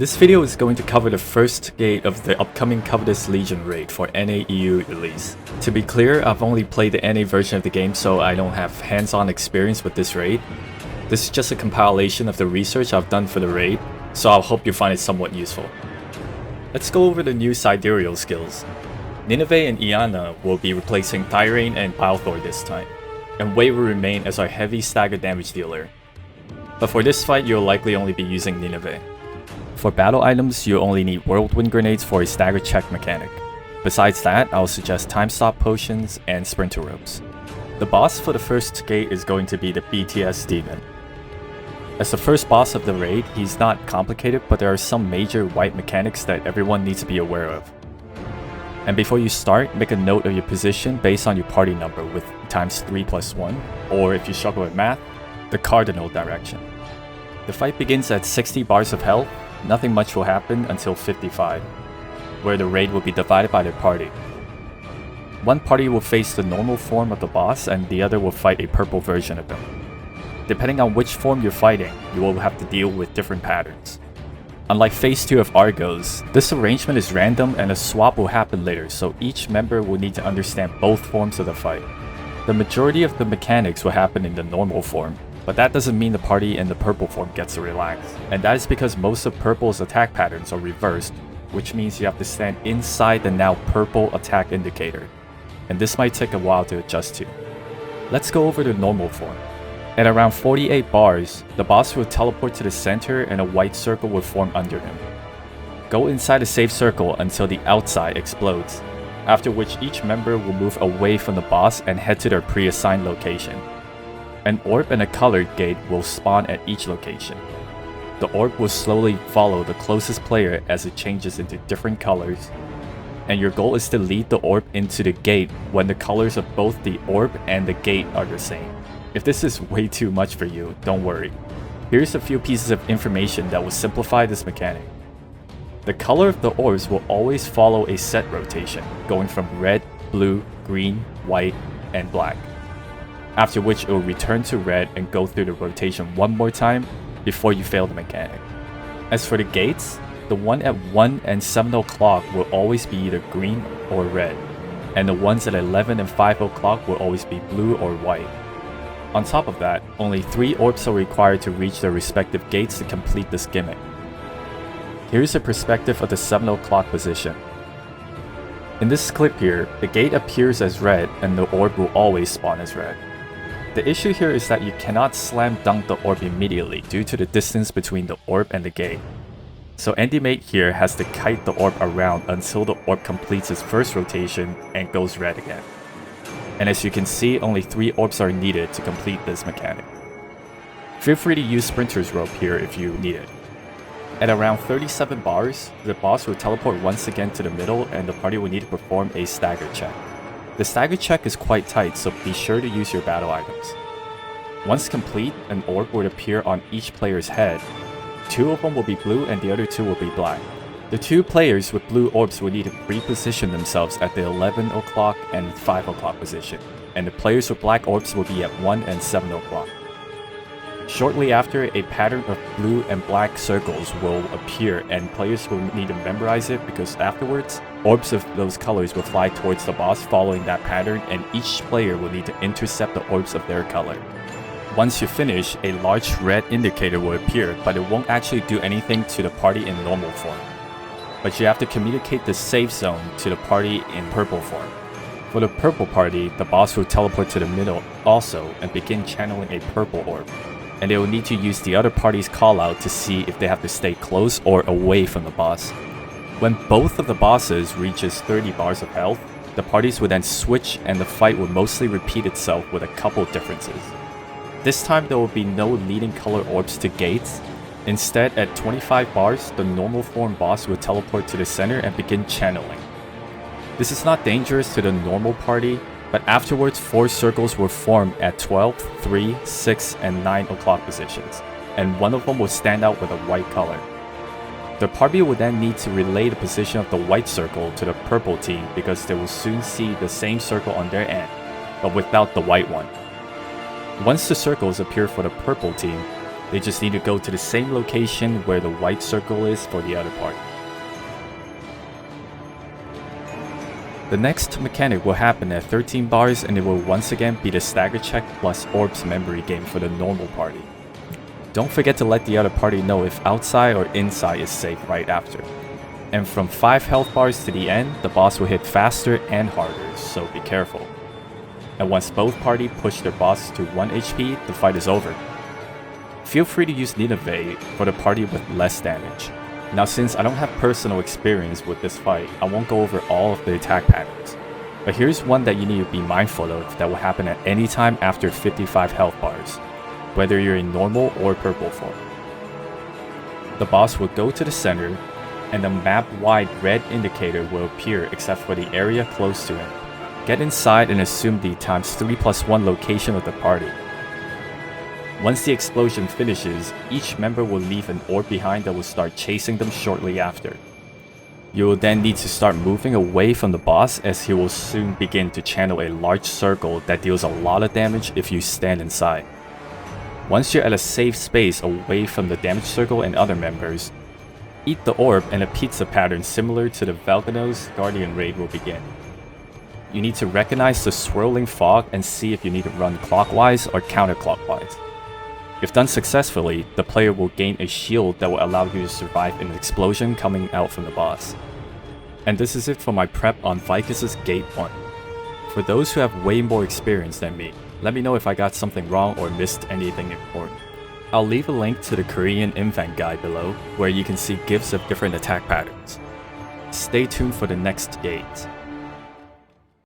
This video is going to cover the first gate of the upcoming Covetous Legion raid for NA EU release. To be clear, I've only played the NA version of the game, so I don't have hands-on experience with this raid. This is just a compilation of the research I've done for the raid, so I hope you find it somewhat useful. Let's go over the new sidereal skills. Nineveh and Iana will be replacing Thyrain and Balthor this time, and Wei will remain as our heavy stagger damage dealer. But for this fight, you'll likely only be using Nineveh. For battle items, you only need Whirlwind Grenades for a stagger check mechanic. Besides that, I'll suggest Time Stop Potions and Sprinter Ropes. The boss for the first gate is going to be the BTS Demon. As the first boss of the raid, he's not complicated, but there are some major white mechanics that everyone needs to be aware of. And before you start, make a note of your position based on your party number with times 3+1, or if you struggle with math, the cardinal direction. The fight begins at 60 bars of health. Nothing much will happen until 55, where the raid will be divided by their party. One party will face the normal form of the boss and the other will fight a purple version of them. Depending on which form you're fighting, you will have to deal with different patterns. Unlike phase 2 of Argos, this arrangement is random and a swap will happen later, so each member will need to understand both forms of the fight. The majority of the mechanics will happen in the normal form, but that doesn't mean the party in the purple form gets to relax. And that is because most of purple's attack patterns are reversed, which means you have to stand inside the now purple attack indicator. And this might take a while to adjust to. Let's go over the normal form. At around 48 bars, the boss will teleport to the center and a white circle will form under him. Go inside a safe circle until the outside explodes, after which each member will move away from the boss and head to their pre-assigned location. An orb and a colored gate will spawn at each location. The orb will slowly follow the closest player as it changes into different colors, and your goal is to lead the orb into the gate when the colors of both the orb and the gate are the same. If this is way too much for you, don't worry. Here's a few pieces of information that will simplify this mechanic. The color of the orbs will always follow a set rotation, going from red, blue, green, white, and black. After which it will return to red and go through the rotation one more time before you fail the mechanic. As for the gates, the one at 1 and 7 o'clock will always be either green or red, and the ones at 11 and 5 o'clock will always be blue or white. On top of that, only 3 orbs are required to reach their respective gates to complete this gimmick. Here's a perspective of the 7 o'clock position. In this clip here, the gate appears as red and the orb will always spawn as red. The issue here is that you cannot slam dunk the orb immediately due to the distance between the orb and the gate. So Andymate here has to kite the orb around until the orb completes its first rotation and goes red again. And as you can see, only 3 orbs are needed to complete this mechanic. Feel free to use Sprinter's Rope here if you need it. At around 37 bars, the boss will teleport once again to the middle and the party will need to perform a stagger check. The stagger check is quite tight, so be sure to use your battle items. Once complete, an orb will appear on each player's head. 2 of them will be blue and the other 2 will be black. The 2 players with blue orbs will need to reposition themselves at the 11 o'clock and 5 o'clock position, and the players with black orbs will be at 1 and 7 o'clock. Shortly after, a pattern of blue and black circles will appear and players will need to memorize it because afterwards, orbs of those colors will fly towards the boss following that pattern and each player will need to intercept the orbs of their color. Once you finish, a large red indicator will appear, but it won't actually do anything to the party in normal form. But you have to communicate the safe zone to the party in purple form. For the purple party, the boss will teleport to the middle also and begin channeling a purple orb. And they will need to use the other party's callout to see if they have to stay close or away from the boss. When both of the bosses reaches 30 bars of health, the parties will then switch and the fight will mostly repeat itself with a couple differences. This time there will be no leading color orbs to gates. Instead, at 25 bars, the normal form boss will teleport to the center and begin channeling. This is not dangerous to the normal party, but afterwards 4 circles will form at 12, 3, 6, and 9 o'clock positions, and one of them will stand out with a white color. The party will then need to relay the position of the white circle to the purple team because they will soon see the same circle on their end, but without the white one. Once the circles appear for the purple team, They just need to go to the same location where the white circle is for the other party. The next mechanic will happen at 13 bars, and it will once again be the stagger check plus orbs memory game for the normal party. Don't forget to let the other party know if outside or inside is safe right after. And from 5 health bars to the end, the boss will hit faster and harder, so be careful. And once both parties push their boss to 1 HP, the fight is over. Feel free to use Inven for the party with less damage. Now since I don't have personal experience with this fight, I won't go over all of the attack patterns. But here's one that you need to be mindful of that will happen at any time after 55 health bars, whether you're in normal or purple form. The boss will go to the center, and the map-wide red indicator will appear except for the area close to him. Get inside and assume the ×3+1 location of the party. Once the explosion finishes, each member will leave an orb behind that will start chasing them shortly after. You will then need to start moving away from the boss, as he will soon begin to channel a large circle that deals a lot of damage if you stand inside. Once you're at a safe space away from the damage circle and other members, eat the orb and a pizza pattern similar to the Velganos Guardian raid will begin. You need to recognize the swirling fog and see if you need to run clockwise or counterclockwise. If done successfully, the player will gain a shield that will allow you to survive an explosion coming out from the boss. And this is it for my prep on Vykas' Gate 1. For those who have way more experience than me, let me know if I got something wrong or missed anything important. I'll leave a link to the Korean Inven guide below, where you can see gifs of different attack patterns. Stay tuned for the next gate.